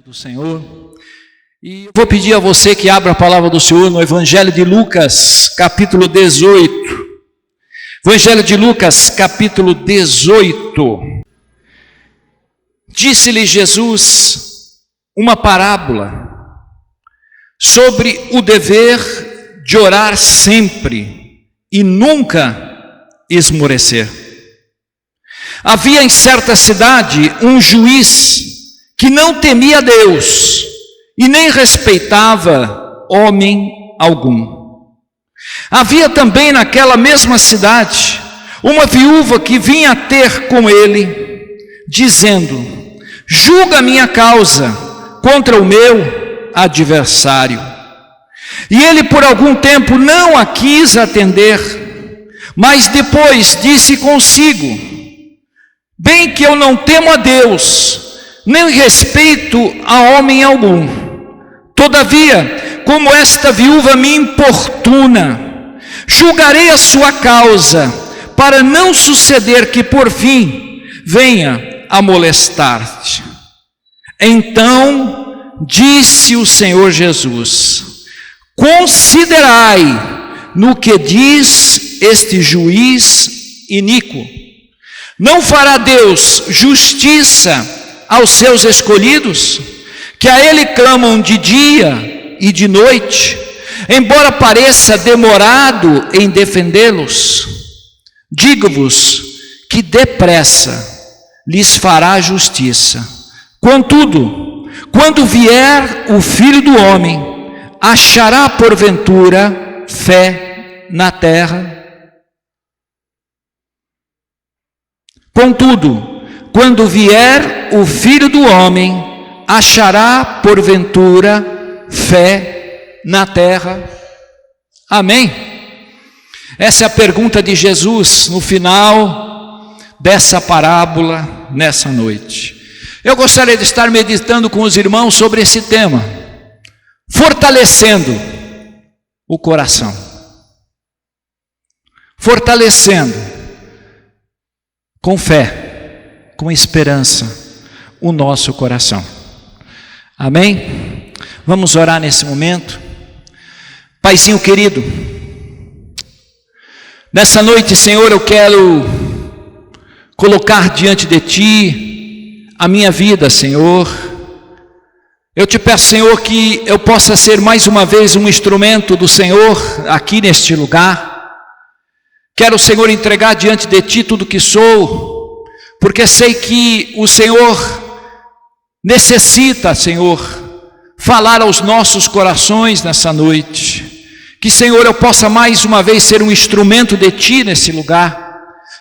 Do Senhor, e eu vou pedir a você que abra a palavra do Senhor no Evangelho de Lucas, capítulo 18. Evangelho de Lucas, capítulo 18. Disse-lhe Jesus uma parábola sobre o dever de orar sempre e nunca esmorecer. Havia em certa cidade um juiz que não temia Deus e nem respeitava homem algum. Havia também naquela mesma cidade uma viúva que vinha ter com ele, dizendo: julga a minha causa contra o meu adversário. E ele por algum tempo não a quis atender, mas depois disse consigo: bem que eu não temo a Deus, nem respeito a homem algum. Todavia, como esta viúva me importuna, julgarei a sua causa, para não suceder que por fim venha a molestar-te. Então disse o Senhor Jesus: considerai no que diz este juiz iníquo. Não fará Deus justiça aos seus escolhidos, que a ele clamam de dia e de noite, embora pareça demorado em defendê-los? Digo-vos que depressa lhes fará justiça. Contudo, quando vier o Filho do Homem, achará porventura fé na terra? Contudo, quando vier o Filho do Homem, achará porventura fé na terra? Amém? Essa é a pergunta de Jesus no final dessa parábola nessa noite. Eu gostaria de estar meditando com os irmãos sobre esse tema, fortalecendo o coração. Fortalecendo com fé, com esperança, o nosso coração. Amém? Vamos orar nesse momento. Paizinho querido, nessa noite, Senhor, eu quero colocar diante de Ti a minha vida, Senhor. Eu te peço, Senhor, que eu possa ser mais uma vez um instrumento do Senhor aqui neste lugar. Quero, Senhor, entregar diante de Ti tudo que sou, porque sei que o Senhor necessita, Senhor, falar aos nossos corações nessa noite. Que, Senhor, eu possa mais uma vez ser um instrumento de Ti nesse lugar.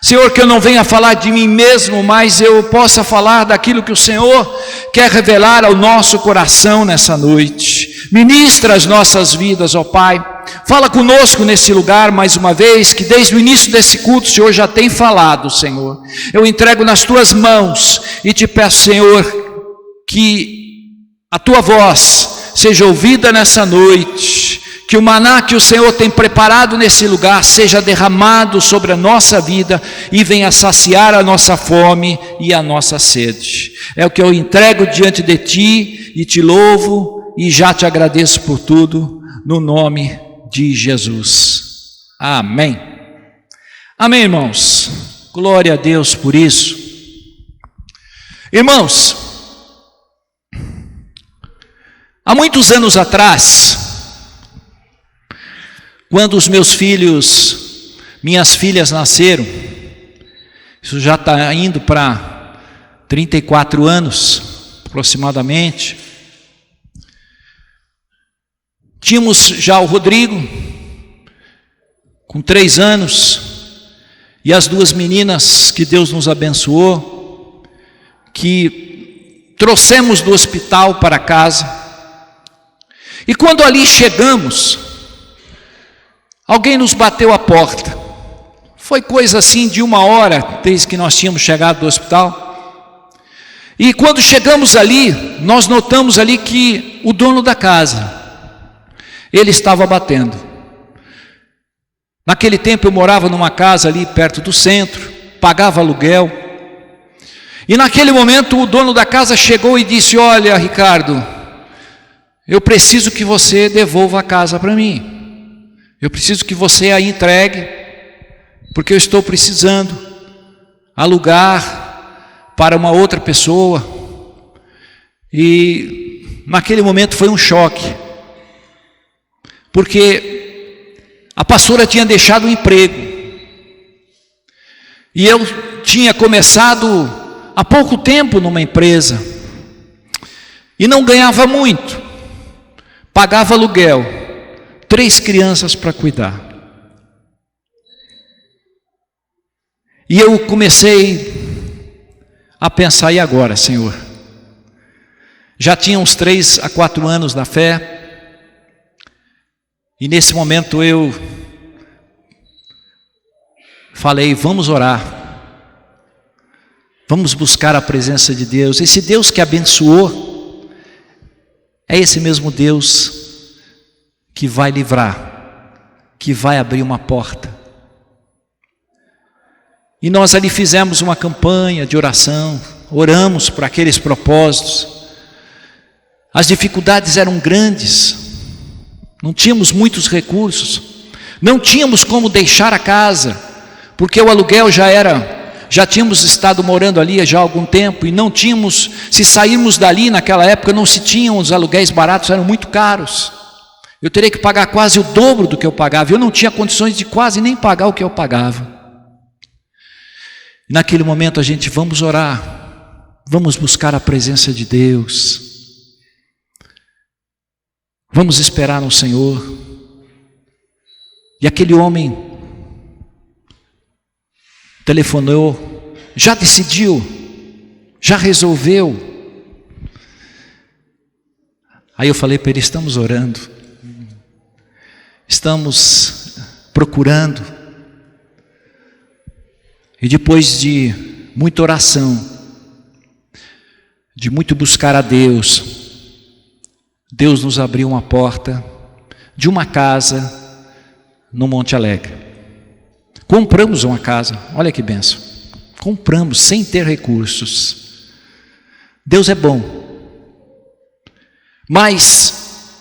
Senhor, que eu não venha falar de mim mesmo, mas eu possa falar daquilo que o Senhor quer revelar ao nosso coração nessa noite. Ministra as nossas vidas, ó Pai. Fala conosco nesse lugar mais uma vez, que desde o início desse culto o Senhor já tem falado, Senhor. Eu entrego nas Tuas mãos e te peço, Senhor, que a Tua voz seja ouvida nessa noite, que o maná que o Senhor tem preparado nesse lugar seja derramado sobre a nossa vida e venha saciar a nossa fome e a nossa sede. É o que eu entrego diante de Ti e te louvo e já te agradeço por tudo, no nome de Jesus. Amém. Amém, irmãos. Glória a Deus por isso. Irmãos, há muitos anos atrás, quando os meus filhos, minhas filhas nasceram, isso já está indo para 34 anos, aproximadamente. Tínhamos já o Rodrigo, com 3 anos, e as 2 meninas que Deus nos abençoou, que trouxemos do hospital para casa. E quando ali chegamos, alguém nos bateu a porta. Foi coisa assim de 1 hora, desde que nós tínhamos chegado do hospital. E quando chegamos ali, nós notamos ali que o dono da casa, ele estava batendo. Naquele tempo eu morava numa casa ali perto do centro, pagava aluguel. E naquele momento o dono da casa chegou e disse: olha, Ricardo, eu preciso que você devolva a casa para mim. Eu preciso que você a entregue, porque eu estou precisando alugar para uma outra pessoa. E naquele momento foi um choque, porque a pastora tinha deixado o emprego, e eu tinha começado há pouco tempo numa empresa, e não ganhava muito, pagava aluguel, 3 crianças para cuidar. E eu comecei a pensar: e agora, Senhor? Já tinha uns 3 a 4 anos na fé, e nesse momento eu falei: vamos orar, vamos buscar a presença de Deus. Esse Deus que abençoou é esse mesmo Deus que vai livrar, que vai abrir uma porta. E nós ali fizemos uma campanha de oração, oramos por aqueles propósitos. As dificuldades eram grandes, não tínhamos muitos recursos, não tínhamos como deixar a casa, porque o aluguel já tínhamos estado morando ali já há algum tempo, e não tínhamos, se sairmos dali naquela época, não se tinham os aluguéis baratos, eram muito caros. Eu teria que pagar quase o dobro do que eu pagava, eu não tinha condições de quase nem pagar o que eu pagava. Naquele momento a gente: vamos orar, vamos buscar a presença de Deus, vamos esperar no Senhor. E aquele homem telefonou, já decidiu, já resolveu. Aí eu falei para ele: estamos orando, estamos procurando. E depois de muita oração, de muito buscar a Deus, Deus nos abriu uma porta de uma casa no Monte Alegre. Compramos uma casa, olha que bênção. Compramos sem ter recursos. Deus é bom. Mas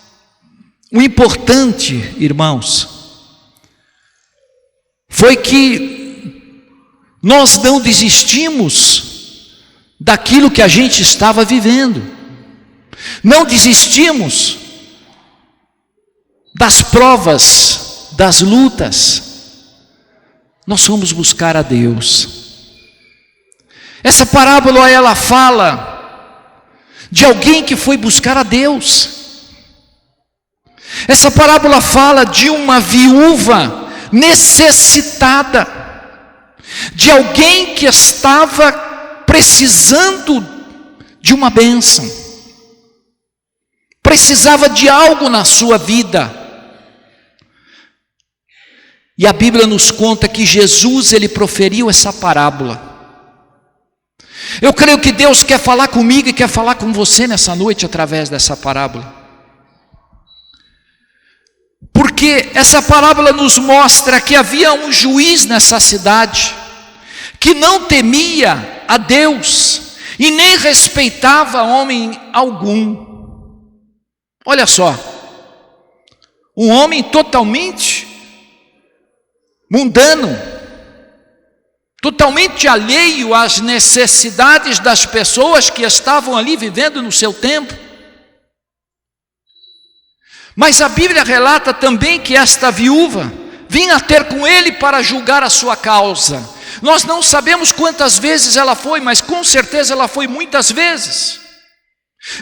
o importante, irmãos, foi que nós não desistimos daquilo que a gente estava vivendo. Não desistimos das provas, das lutas. Nós fomos buscar a Deus. Essa parábola, ela fala de alguém que foi buscar a Deus. Essa parábola fala de uma viúva necessitada, de alguém que estava precisando de uma bênção, precisava de algo na sua vida. E a Bíblia nos conta que Jesus, ele proferiu essa parábola. Eu creio que Deus quer falar comigo e quer falar com você nessa noite através dessa parábola. Porque essa parábola nos mostra que havia um juiz nessa cidade que não temia a Deus e nem respeitava homem algum. Olha só, um homem totalmente mundano, totalmente alheio às necessidades das pessoas que estavam ali vivendo no seu tempo. Mas a Bíblia relata também que esta viúva vinha ter com ele para julgar a sua causa. Nós não sabemos quantas vezes ela foi, mas com certeza ela foi muitas vezes.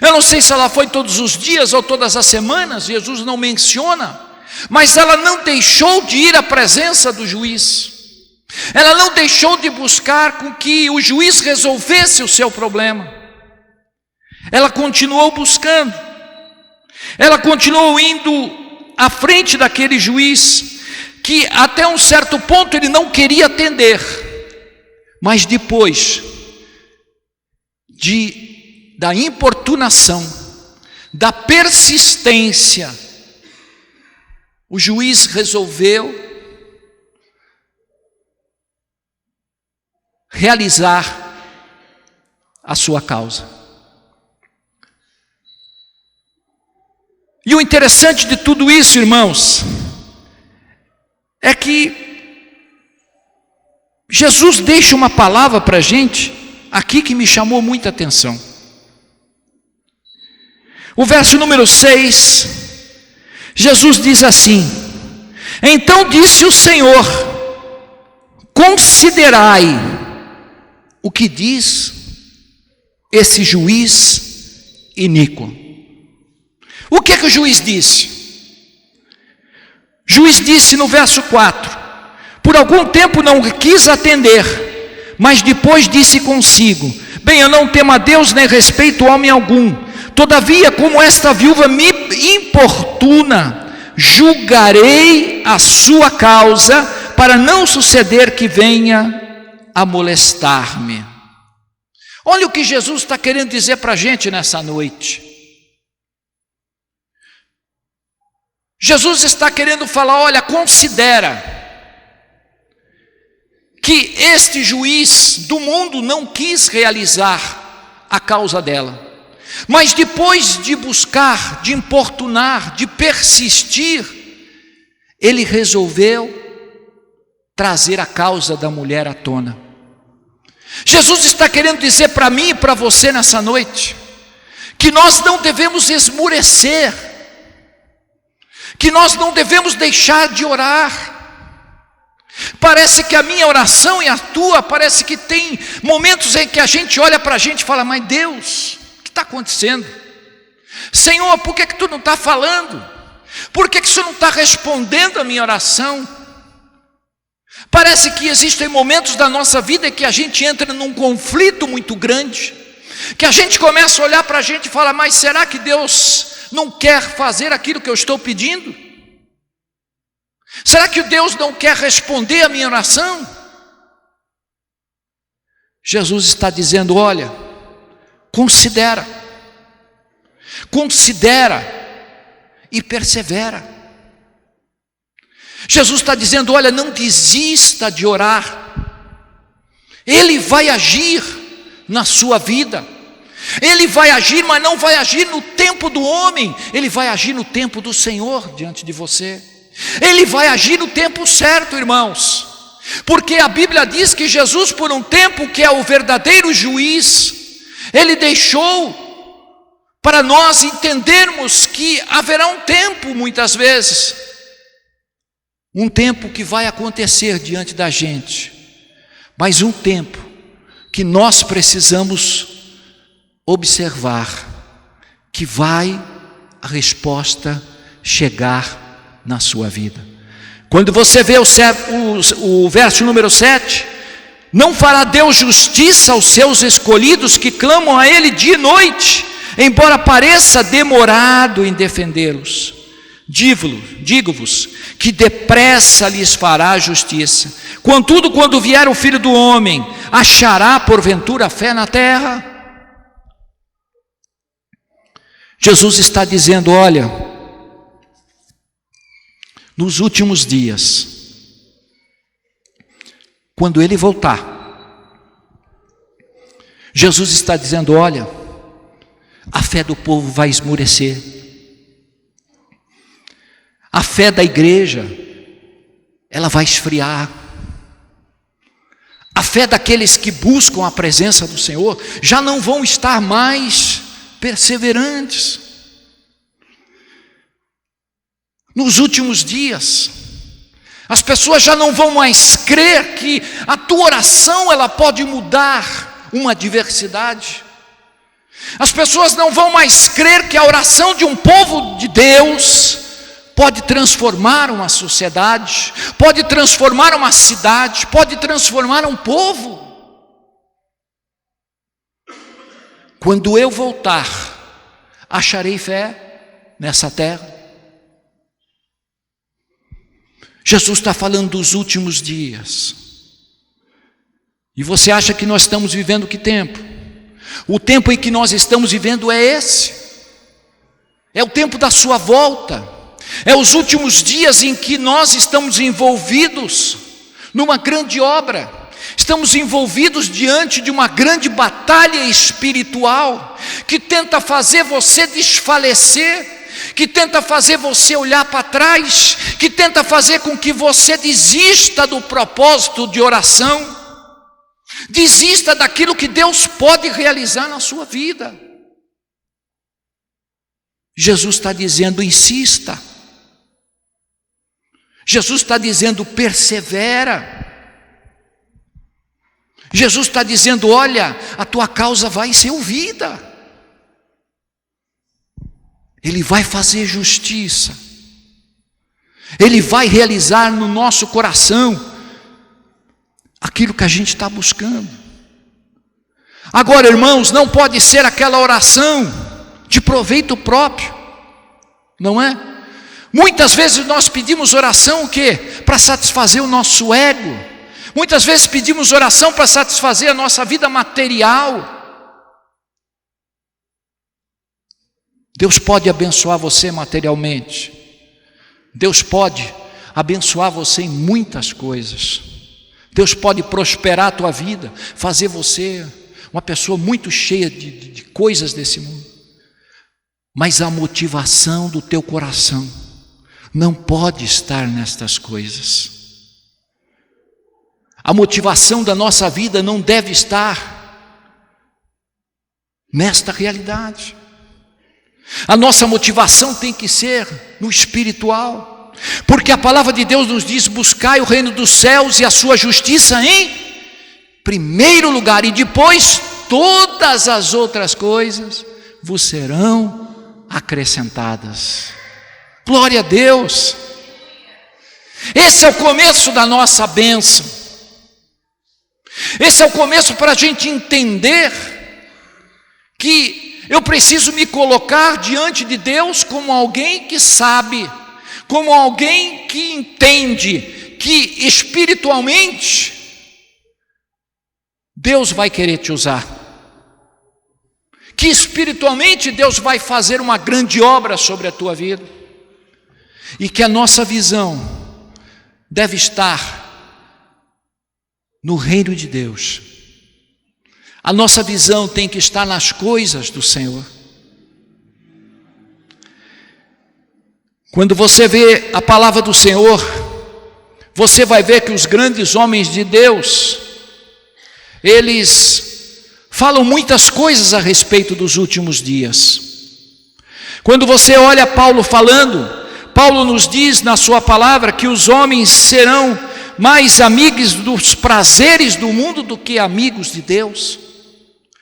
Eu não sei se ela foi todos os dias ou todas as semanas, Jesus não menciona, mas ela não deixou de ir à presença do juiz. Ela não deixou de buscar com que o juiz resolvesse o seu problema. Ela continuou buscando. Ela continuou indo à frente daquele juiz, que até um certo ponto ele não queria atender. Mas depois da importunação, da persistência, o juiz resolveu realizar a sua causa. E o interessante de tudo isso, irmãos, é que Jesus deixa uma palavra para a gente aqui que me chamou muita atenção. O verso número 6, Jesus diz assim: então disse o Senhor, considerai o que diz esse juiz iníquo. O que o juiz disse? O juiz disse no verso 4: por algum tempo não quis atender, mas depois disse consigo: bem, eu não temo a Deus nem respeito homem algum. Todavia, como esta viúva me importuna, julgarei a sua causa, para não suceder que venha a molestar-me. Olha o que Jesus está querendo dizer para a gente nessa noite. Jesus está querendo falar: olha, considera que este juiz do mundo não quis realizar a causa dela, mas depois de buscar, de importunar, de persistir, ele resolveu trazer a causa da mulher à tona. Jesus está querendo dizer para mim e para você nessa noite, que nós não devemos esmurecer, que nós não devemos deixar de orar. Parece que a minha oração e a tua, parece que tem momentos em que a gente olha para a gente e fala: mas Deus, o que está acontecendo? Senhor, por que tu não está falando? Por que o Senhor não está respondendo a minha oração? Parece que existem momentos da nossa vida em que a gente entra num conflito muito grande, que a gente começa a olhar para a gente e fala: mas será que Deus não quer fazer aquilo que eu estou pedindo? Será que Deus não quer responder a minha oração? Jesus está dizendo: olha, considera e persevera. Jesus está dizendo: olha, não desista de orar. Ele vai agir na sua vida. Ele vai agir, mas não vai agir no tempo do homem. Ele vai agir no tempo do Senhor diante de você. Ele vai agir no tempo certo, irmãos. Porque a Bíblia diz que Jesus, por um tempo, que é o verdadeiro juiz, ele deixou para nós entendermos que haverá um tempo, muitas vezes, um tempo que vai acontecer diante da gente, mas um tempo que nós precisamos observar, que vai a resposta chegar na sua vida. Quando você vê o verso número 7, não fará Deus justiça aos seus escolhidos que clamam a Ele dia e noite, embora pareça demorado em defendê-los. Digo-vos que depressa lhes fará justiça. Contudo, quando vier o Filho do Homem, achará porventura fé na terra? Jesus está dizendo: olha, nos últimos dias, quando Ele voltar, Jesus está dizendo: olha, a fé do povo vai esmurecer. A fé da igreja, ela vai esfriar. A fé daqueles que buscam a presença do Senhor já não vão estar mais perseverantes. Nos últimos dias, as pessoas já não vão mais crer que a tua oração ela pode mudar uma adversidade. As pessoas não vão mais crer que a oração de um povo de Deus pode transformar uma sociedade, pode transformar uma cidade, pode transformar um povo. Quando eu voltar, acharei fé nessa terra? Jesus está falando dos últimos dias. E você acha que nós estamos vivendo que tempo? O tempo em que nós estamos vivendo é esse. É o tempo da sua volta. É os últimos dias em que nós estamos envolvidos numa grande obra. Estamos envolvidos diante de uma grande batalha espiritual que tenta fazer você desfalecer, que tenta fazer você olhar para trás, que tenta fazer com que você desista do propósito de oração, desista daquilo que Deus pode realizar na sua vida. Jesus está dizendo: insista. Jesus está dizendo: persevera. Jesus está dizendo: olha, a tua causa vai ser ouvida. Ele vai fazer justiça. Ele vai realizar no nosso coração aquilo que a gente está buscando. Agora, irmãos, não pode ser aquela oração de proveito próprio, não é? Muitas vezes nós pedimos oração o quê? Para satisfazer o nosso ego. Muitas vezes pedimos oração para satisfazer a nossa vida material. Deus pode abençoar você materialmente. Deus pode abençoar você em muitas coisas. Deus pode prosperar a tua vida, fazer você uma pessoa muito cheia de coisas desse mundo. Mas a motivação do teu coração não pode estar nestas coisas. A motivação da nossa vida não deve estar nesta realidade. A nossa motivação tem que ser no espiritual, porque a palavra de Deus nos diz: buscai o reino dos céus e a sua justiça em primeiro lugar, e depois todas as outras coisas vos serão acrescentadas. Glória a Deus. Esse é o começo da nossa bênção. Esse é o começo para a gente entender que eu preciso me colocar diante de Deus como alguém que sabe, como alguém que entende que espiritualmente Deus vai querer te usar, que espiritualmente Deus vai fazer uma grande obra sobre a tua vida, e que a nossa visão deve estar no reino de Deus. A nossa visão tem que estar nas coisas do Senhor. Quando você vê a palavra do Senhor, você vai ver que os grandes homens de Deus, eles falam muitas coisas a respeito dos últimos dias. Quando você olha Paulo falando, Paulo nos diz na sua palavra que os homens serão mais amigos dos prazeres do mundo do que amigos de Deus.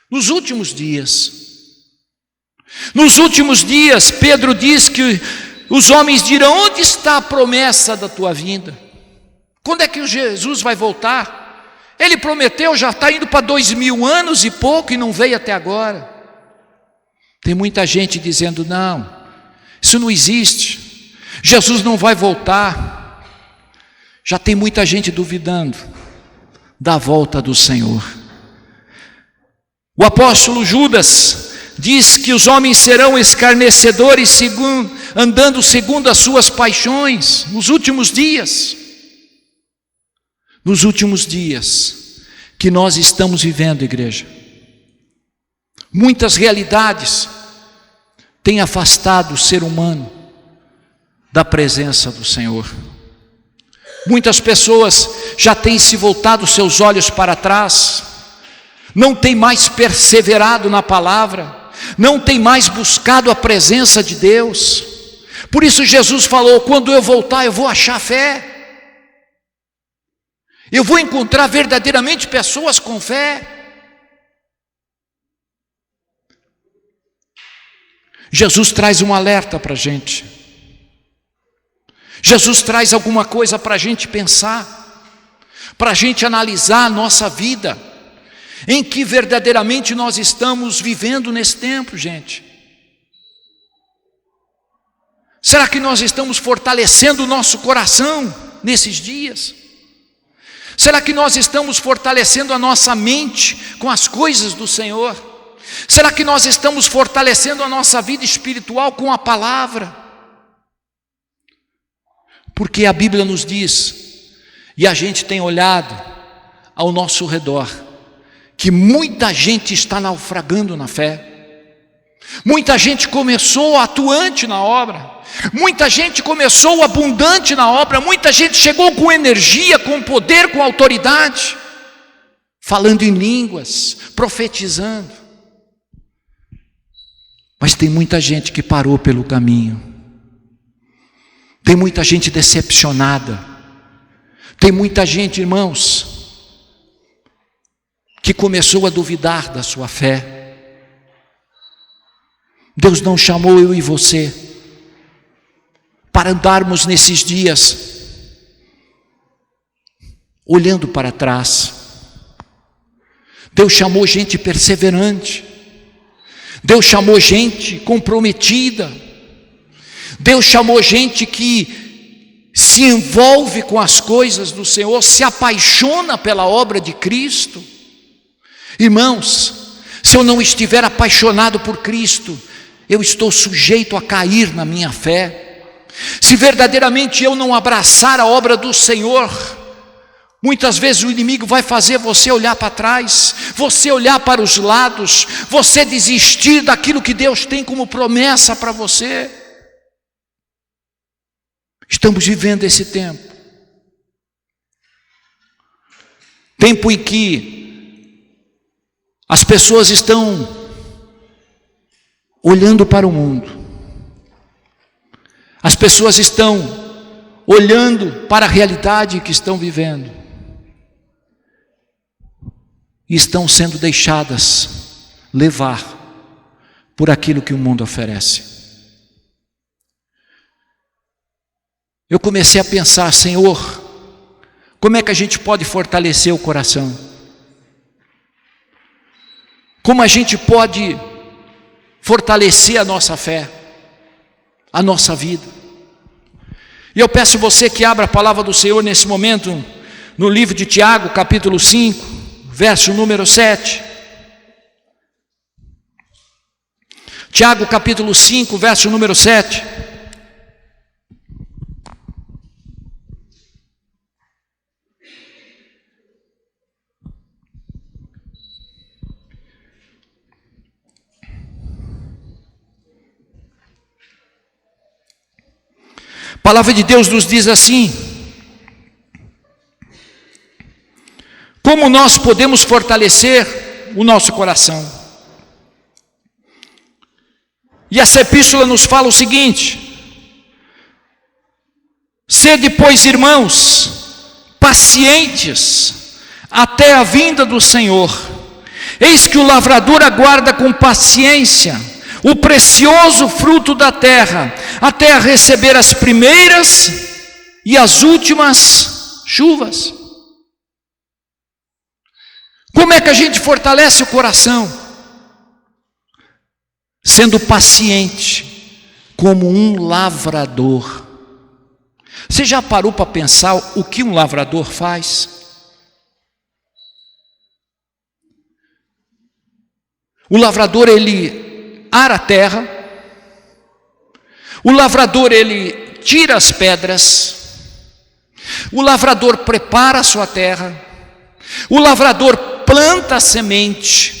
Nos últimos dias, Pedro diz que os homens dirão: onde está a promessa da tua vinda? Quando é que Jesus vai voltar? Ele prometeu, já está indo para 2000 anos e pouco e não veio até agora. Tem muita gente dizendo: não, isso não existe, Jesus não vai voltar. Já tem muita gente duvidando da volta do Senhor. O apóstolo Judas diz que os homens serão escarnecedores, andando segundo as suas paixões, nos últimos dias. Nos últimos dias que nós estamos vivendo, igreja, muitas realidades têm afastado o ser humano da presença do Senhor. Muitas pessoas já têm se voltado seus olhos para trás, não têm mais perseverado na palavra, não têm mais buscado a presença de Deus. Por isso Jesus falou: quando eu voltar eu vou achar fé, eu vou encontrar verdadeiramente pessoas com fé. Jesus traz um alerta para a gente. Jesus traz alguma coisa para a gente pensar, para a gente analisar a nossa vida, em que verdadeiramente nós estamos vivendo nesse tempo, gente. Será que nós estamos fortalecendo o nosso coração nesses dias? Será que nós estamos fortalecendo a nossa mente com as coisas do Senhor? Será que nós estamos fortalecendo a nossa vida espiritual com a palavra? Porque a Bíblia nos diz, e a gente tem olhado ao nosso redor que muita gente está naufragando na fé. Muita gente começou atuante na obra, muita gente começou abundante na obra, muita gente chegou com energia, com poder, com autoridade, falando em línguas, profetizando. Mas tem muita gente que parou pelo caminho, tem muita gente decepcionada, tem muita gente, irmãos, que começou a duvidar da sua fé. Deus não chamou eu e você para andarmos nesses dias olhando para trás. Deus chamou gente perseverante, Deus chamou gente comprometida, Deus chamou gente que se envolve com as coisas do Senhor, se apaixona pela obra de Cristo. Irmãos, se eu não estiver apaixonado por Cristo, eu estou sujeito a cair na minha fé. Se verdadeiramente eu não abraçar a obra do Senhor, muitas vezes o inimigo vai fazer você olhar para trás, você olhar para os lados, você desistir daquilo que Deus tem como promessa para você. Estamos vivendo esse tempo em que as pessoas estão olhando para o mundo, as pessoas estão olhando para a realidade que estão vivendo e estão sendo deixadas levar por aquilo que o mundo oferece. Eu comecei a pensar, Senhor, como é que a gente pode fortalecer o coração? Como a gente pode fortalecer a nossa fé, a nossa vida? E eu peço você que abra a palavra do Senhor nesse momento, no livro de Tiago, capítulo 5, verso número 7. Tiago, capítulo 5, verso número 7. A palavra de Deus nos diz assim: como nós podemos fortalecer o nosso coração? E essa epístola nos fala o seguinte: sede, pois, irmãos, pacientes até a vinda do Senhor. Eis que o lavrador aguarda com paciência o precioso fruto da terra, até a receber as primeiras e as últimas chuvas. Como é que a gente fortalece o coração? Sendo paciente, como um lavrador. Você já parou para pensar o que um lavrador faz? O lavrador, ele ara a terra, o lavrador, ele tira as pedras, o lavrador prepara a sua terra, o lavrador planta a semente,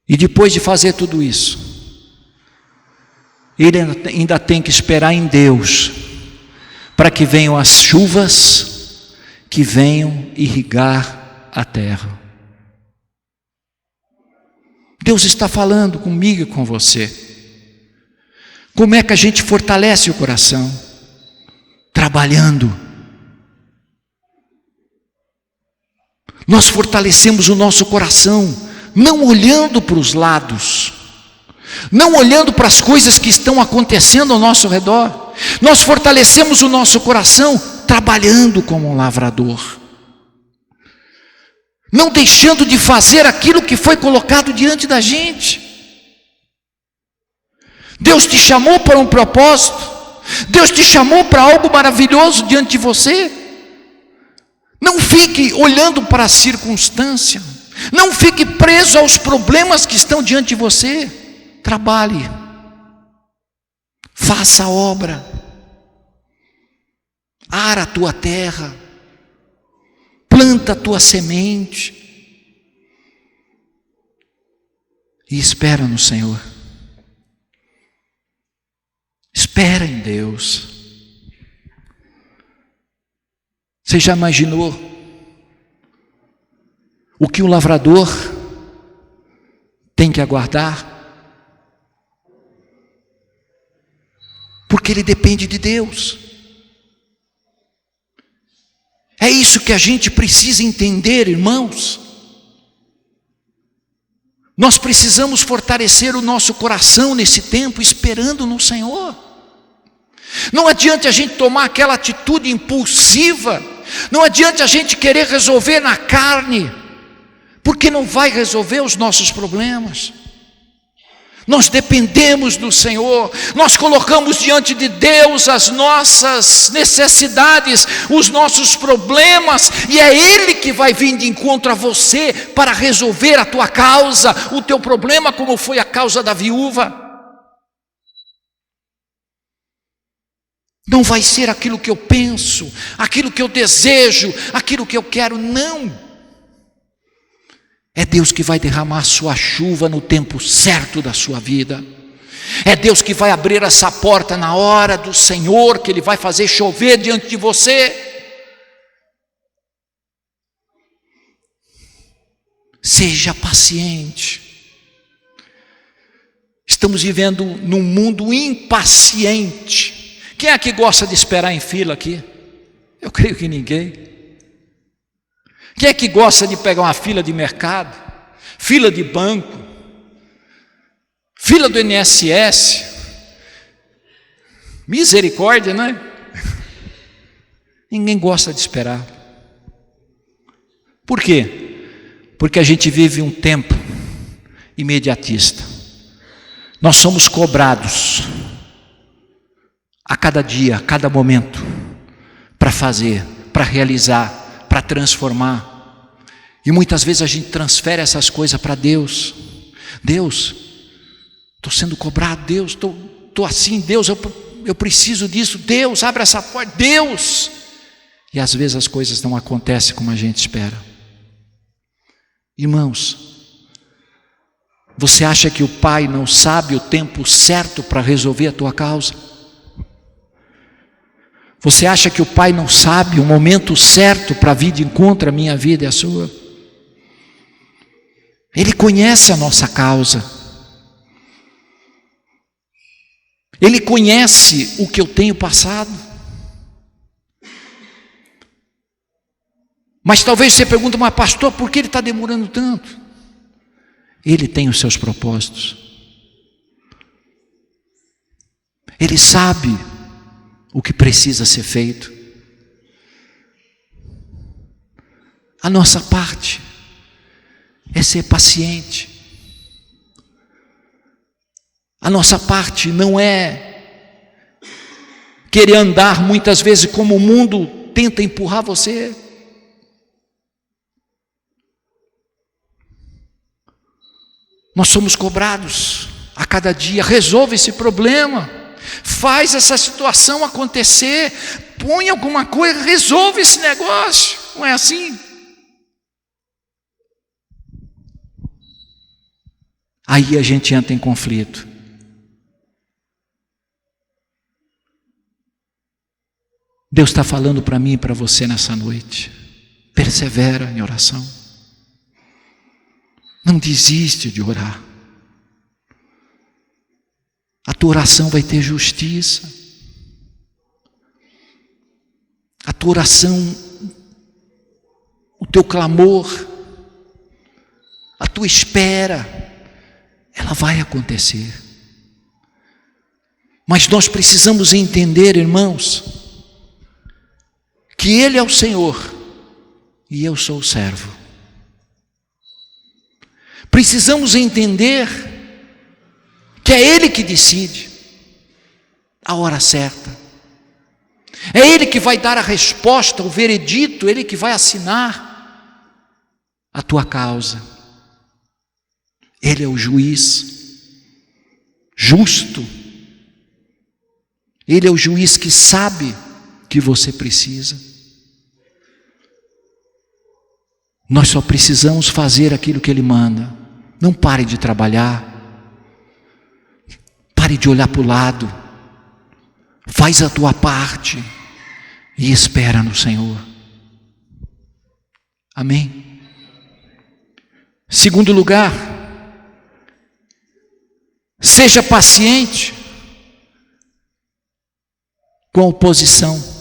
e depois de fazer tudo isso, ele ainda tem que esperar em Deus, para que venham as chuvas, que venham irrigar a terra. Deus está falando comigo e com você. Como é que a gente fortalece o coração? Trabalhando. Nós fortalecemos o nosso coração, não olhando para os lados, não olhando para as coisas que estão acontecendo ao nosso redor. Nós fortalecemos o nosso coração trabalhando como um lavrador, não deixando de fazer aquilo que foi colocado diante da gente. Deus te chamou para um propósito, Deus te chamou para algo maravilhoso diante de você. Não fique olhando para a circunstância, não fique preso aos problemas que estão diante de você. Trabalhe, faça a obra. ara a tua terra, planta a tua semente e espera no Senhor. Espera em Deus. Você já imaginou o que o lavrador tem que aguardar? Porque ele depende de Deus. É isso que a gente precisa entender, irmãos. Nós precisamos fortalecer o nosso coração nesse tempo, esperando no Senhor. Não adianta a gente tomar aquela atitude impulsiva, não adianta a gente querer resolver na carne, porque não vai resolver os nossos problemas. Nós dependemos do Senhor, nós colocamos diante de Deus as nossas necessidades, os nossos problemas, e é Ele que vai vir de encontro a você para resolver a tua causa, o teu problema, como foi a causa da viúva. Não vai ser aquilo que eu penso, aquilo que eu desejo, aquilo que eu quero, não. É Deus que vai derramar sua chuva no tempo certo da sua vida. É Deus que vai abrir essa porta na hora do Senhor, que Ele vai fazer chover diante de você. Seja paciente. Estamos vivendo num mundo impaciente. Quem é que gosta de esperar em fila aqui? Eu creio que ninguém. Quem é que gosta de pegar uma fila de mercado, fila de banco, fila do INSS? Misericórdia, não é? Ninguém gosta de esperar. Por quê? Porque a gente vive um tempo imediatista. Nós somos cobrados a cada dia, a cada momento, para fazer, para realizar, para transformar. E muitas vezes a gente transfere essas coisas para Deus. Deus, estou sendo cobrado. Deus, estou assim. Deus, eu preciso disso. Deus, abre essa porta. Deus. E às vezes as coisas não acontecem como a gente espera. Irmãos, você acha que o Pai não sabe o tempo certo para resolver a tua causa? Você acha que o Pai não sabe o momento certo para vir de encontro à minha vida e à sua? Ele conhece a nossa causa. Ele conhece o que eu tenho passado. Mas talvez você pergunte, mas pastor, por que ele está demorando tanto? Ele tem os seus propósitos. Ele sabe o que precisa ser feito. A nossa parte é ser paciente. A nossa parte não é querer andar muitas vezes como o mundo tenta empurrar você. Nós somos cobrados a cada dia. Resolva esse problema. Faz essa situação acontecer, põe alguma coisa, resolve esse negócio, não é assim? Aí a gente entra em conflito. Deus está falando para mim e para você nessa noite. Persevera em oração. Não desiste de orar. A tua oração vai ter justiça. A tua oração, o teu clamor, a tua espera, ela vai acontecer. Mas nós precisamos entender, irmãos, que Ele é o Senhor e eu sou o servo. Precisamos entender que é Ele que decide a hora certa. É Ele que vai dar a resposta, o veredito, Ele que vai assinar a tua causa. Ele é o juiz justo. Ele é o juiz que sabe que que você precisa. Nós só precisamos fazer aquilo que Ele manda. Não pare de trabalhar. Pare de olhar para o lado. Faz a tua parte e espera no Senhor. Amém? Segundo lugar, seja paciente com a oposição.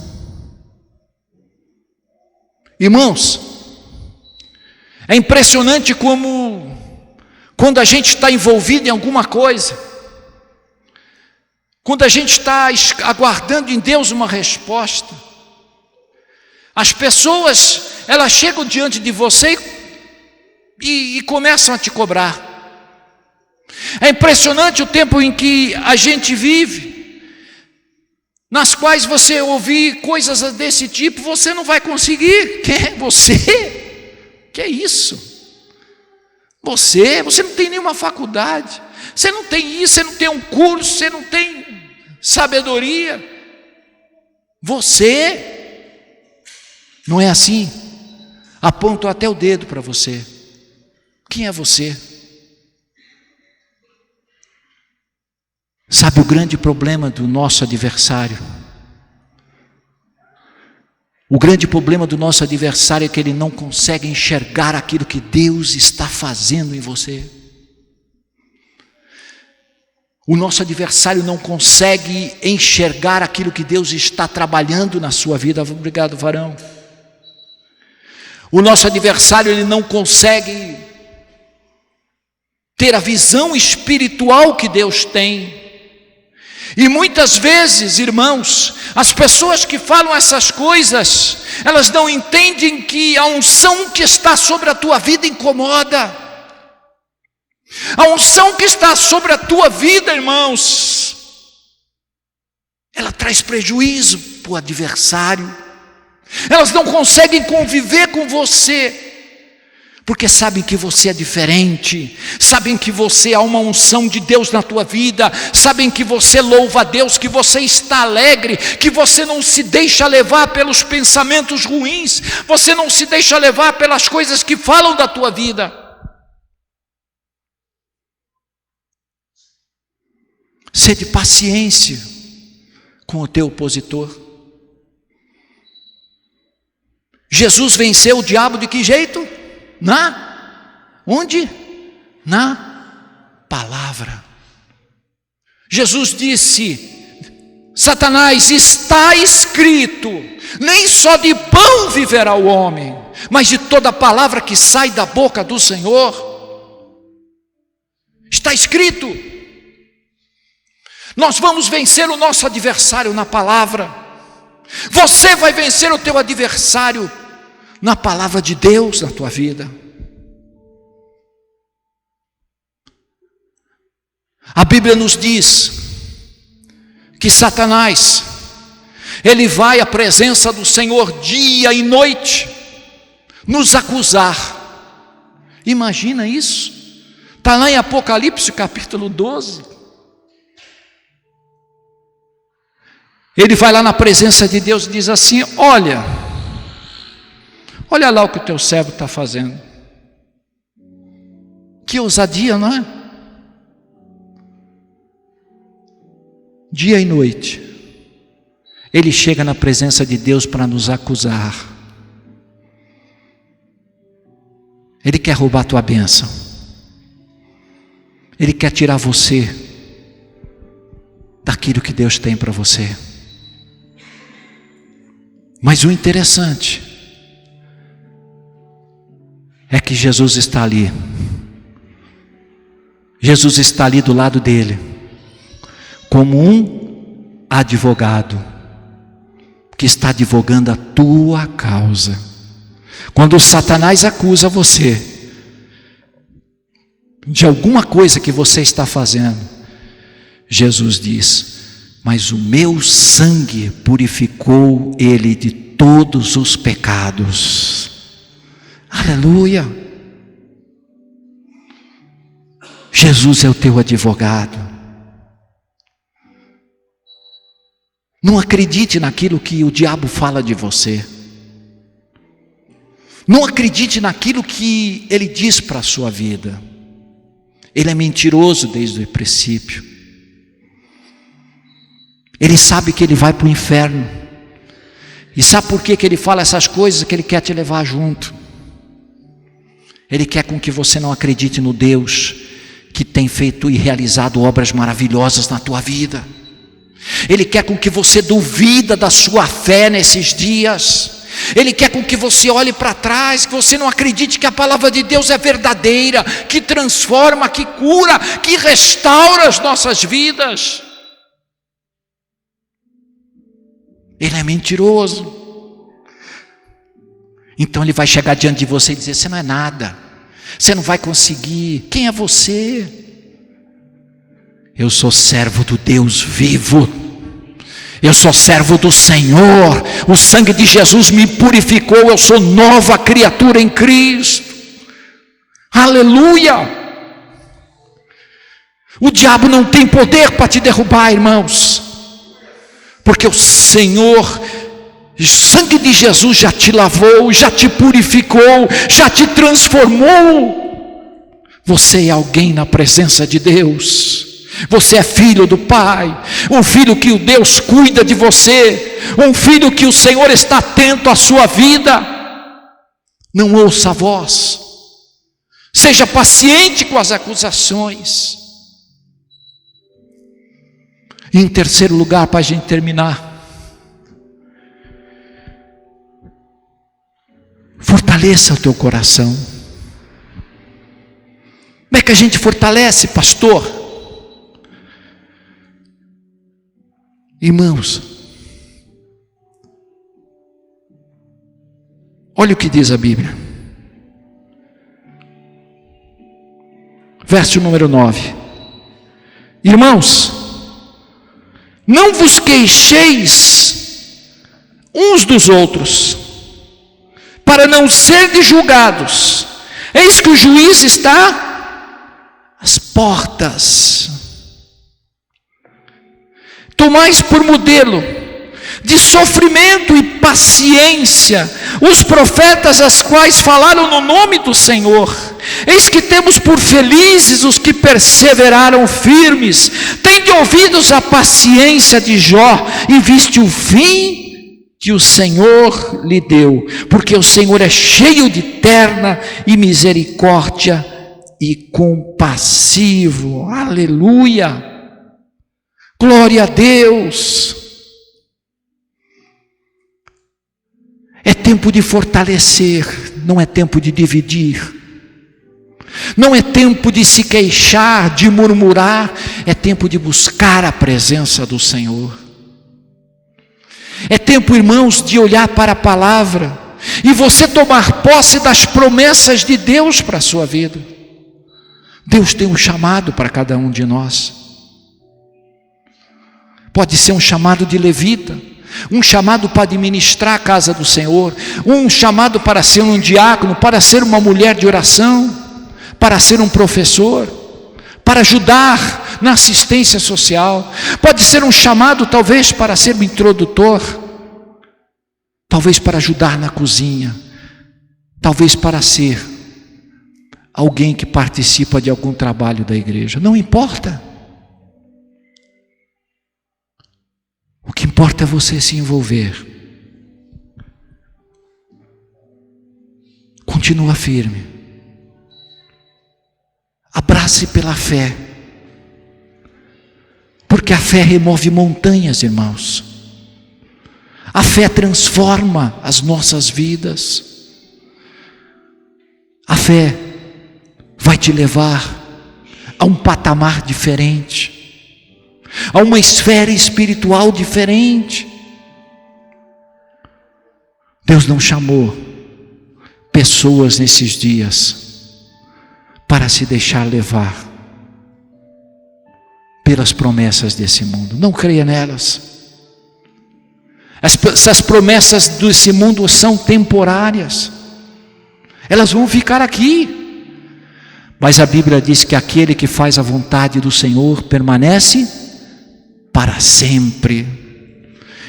Irmãos, é impressionante como, quando a gente está envolvido em alguma coisa, quando a gente está aguardando em Deus uma resposta, as pessoas, elas chegam diante de você e começam a te cobrar. É impressionante o tempo em que a gente vive, nas quais você ouvir coisas desse tipo, você não vai conseguir. Quem é você? Que é isso? Você não tem nenhuma faculdade, você não tem isso, você não tem um curso, você não tem sabedoria. Você não é assim? Aponto até o dedo para você. Quem é você? Sabe o grande problema do nosso adversário? O grande problema do nosso adversário é que ele não consegue enxergar aquilo que Deus está fazendo em você. O nosso adversário não consegue enxergar aquilo que Deus está trabalhando na sua vida. Obrigado, varão. O nosso adversário, ele não consegue ter a visão espiritual que Deus tem. E muitas vezes, irmãos, as pessoas que falam essas coisas, elas não entendem que a unção que está sobre a tua vida incomoda. A unção que está sobre a tua vida, irmãos, ela traz prejuízo para o adversário. Elas não conseguem conviver com você, porque sabem que você é diferente, sabem que você há uma unção de Deus na tua vida, sabem que você louva a Deus, que você está alegre, que você não se deixa levar pelos pensamentos ruins, você não se deixa levar pelas coisas que falam da tua vida. Sede paciência com o teu opositor. Jesus venceu o diabo de que jeito? Onde? Na palavra. Jesus disse: Satanás, está escrito, nem só de pão viverá o homem, mas de toda palavra que sai da boca do Senhor. Está escrito. Nós vamos vencer o nosso adversário na palavra. Você vai vencer o teu adversário na palavra de Deus na tua vida. A Bíblia nos diz que Satanás, ele vai à presença do Senhor dia e noite nos acusar. Imagina isso. Está lá em Apocalipse capítulo 12. Ele vai lá na presença de Deus e diz assim: olha lá o que o teu servo está fazendo. Que ousadia, não é? Dia e noite, ele chega na presença de Deus para nos acusar. Ele quer roubar a tua bênção. Ele quer tirar você daquilo que Deus tem para você. Mas o interessante é que Jesus está ali. Jesus está ali do lado dele, como um advogado que está advogando a tua causa. Quando Satanás acusa você de alguma coisa que você está fazendo, Jesus diz: mas o meu sangue purificou ele de todos os pecados. Aleluia! Jesus é o teu advogado. Não acredite naquilo que o diabo fala de você. Não acredite naquilo que ele diz para a sua vida. Ele é mentiroso desde o princípio. Ele sabe que ele vai para o inferno. E sabe por que ele fala essas coisas? Que ele quer te levar junto. Ele quer com que você não acredite no Deus que tem feito e realizado obras maravilhosas na tua vida. Ele quer com que você duvida da sua fé nesses dias. Ele quer com que você olhe para trás, que você não acredite que a palavra de Deus é verdadeira, que transforma, que cura, que restaura as nossas vidas. Ele é mentiroso. Então ele vai chegar diante de você e dizer: você não é nada, você não vai conseguir. Quem é você? Eu sou servo do Deus vivo. Eu sou servo do Senhor. O sangue de Jesus me purificou. Eu sou nova criatura em Cristo. Aleluia! O diabo não tem poder para te derrubar, irmãos, porque o Senhor, o sangue de Jesus já te lavou, já te purificou, já te transformou. Você é alguém na presença de Deus. Você é filho do Pai, um filho que o Deus cuida de você, um filho que o Senhor está atento à sua vida. Não ouça a voz, seja paciente com as acusações. E em terceiro lugar, para a gente terminar, fortaleça o teu coração. Como é que a gente fortalece, pastor? Irmãos, olha o que diz a Bíblia, verso número 9: irmãos, não vos queixeis uns dos outros, para não serdes julgados. Eis que o juiz está às portas. Tomais por modelo de sofrimento e paciência os profetas, as quais falaram no nome do Senhor. Eis que temos por felizes os que perseveraram firmes. Tende ouvidos a paciência de Jó e viste o fim que o Senhor lhe deu, porque o Senhor é cheio de terna e misericórdia e compassivo. Aleluia! Glória a Deus. É tempo de fortalecer, não é tempo de dividir. Não é tempo de se queixar, de murmurar, é tempo de buscar a presença do Senhor. É tempo, irmãos, de olhar para a palavra e você tomar posse das promessas de Deus para a sua vida. Deus tem um chamado para cada um de nós. Pode ser um chamado de levita, um chamado para administrar a casa do Senhor, um chamado para ser um diácono, para ser uma mulher de oração, para ser um professor, para ajudar na assistência social. Pode ser um chamado talvez para ser um introdutor, talvez para ajudar na cozinha, talvez para ser alguém que participa de algum trabalho da igreja. Não importa. O que importa é você se envolver. Continua firme. Abrace pela fé. Porque a fé remove montanhas, irmãos. A fé transforma as nossas vidas. A fé vai te levar a um patamar diferente, a uma esfera espiritual diferente. Deus não chamou pessoas nesses dias para se deixar levar pelas promessas desse mundo. Não creia nelas. Essas promessas desse mundo são temporárias, elas vão ficar aqui, mas a Bíblia diz que aquele que faz a vontade do Senhor permanece para sempre.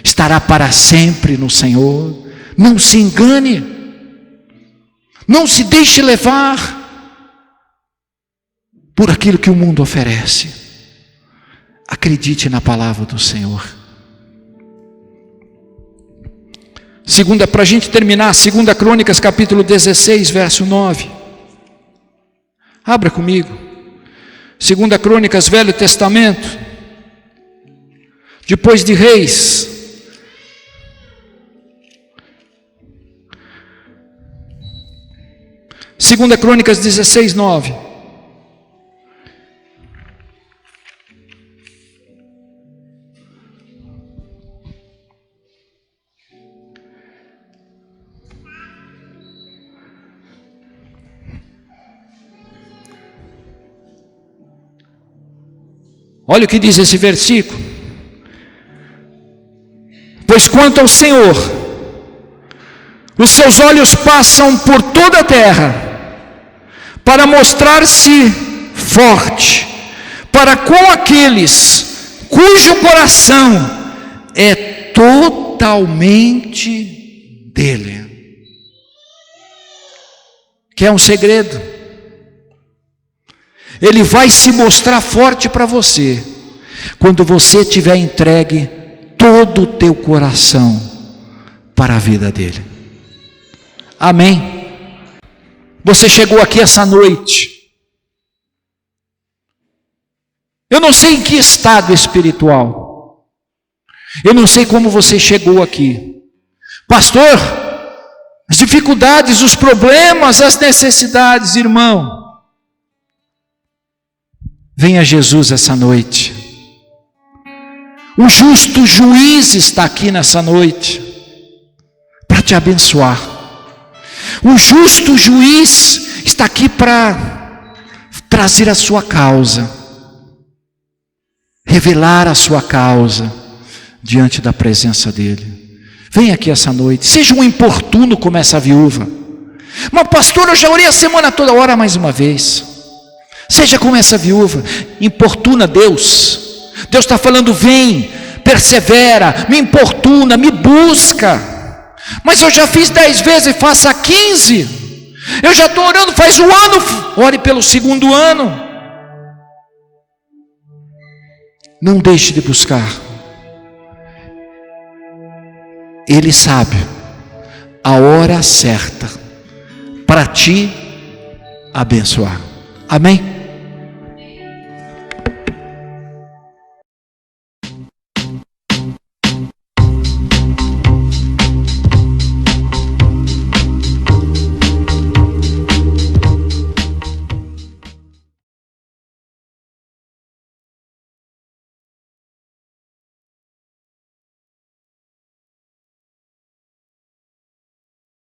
estará para sempre no Senhor. Não se engane, não se deixe levar por aquilo que o mundo oferece. Acredite na palavra do Senhor. Segunda, para a gente terminar, 2 Crônicas capítulo 16, verso 9. Abra comigo. 2 Crônicas, Velho Testamento. Depois de Reis. Segunda Crônicas 16, 9. Olha o que diz esse versículo. Pois quanto ao Senhor, os seus olhos passam por toda a terra, para mostrar-se forte, para com aqueles cujo coração é totalmente dele. Quer um segredo? Ele vai se mostrar forte para você, quando você tiver entregue todo o teu coração para a vida dele. Amém? Você chegou aqui essa noite. Eu não sei em que estado espiritual. Eu não sei como você chegou aqui. Pastor, as dificuldades, os problemas, as necessidades, irmão. Venha Jesus essa noite. O justo juiz está aqui nessa noite para te abençoar. O justo juiz está aqui para trazer a sua causa, revelar a sua causa diante da presença dele. Venha aqui essa noite, seja um importuno como essa viúva. Mas pastor, eu já orei a semana toda, ora mais uma vez. Seja como essa viúva, importuna Deus. Deus está falando, vem, persevera, me importuna, me busca. Mas eu já fiz 10 vezes, faça 15. Eu já estou orando faz 1 ano, ore pelo 2º ano. Não deixe de buscar. Ele sabe a hora certa para te abençoar. Amém?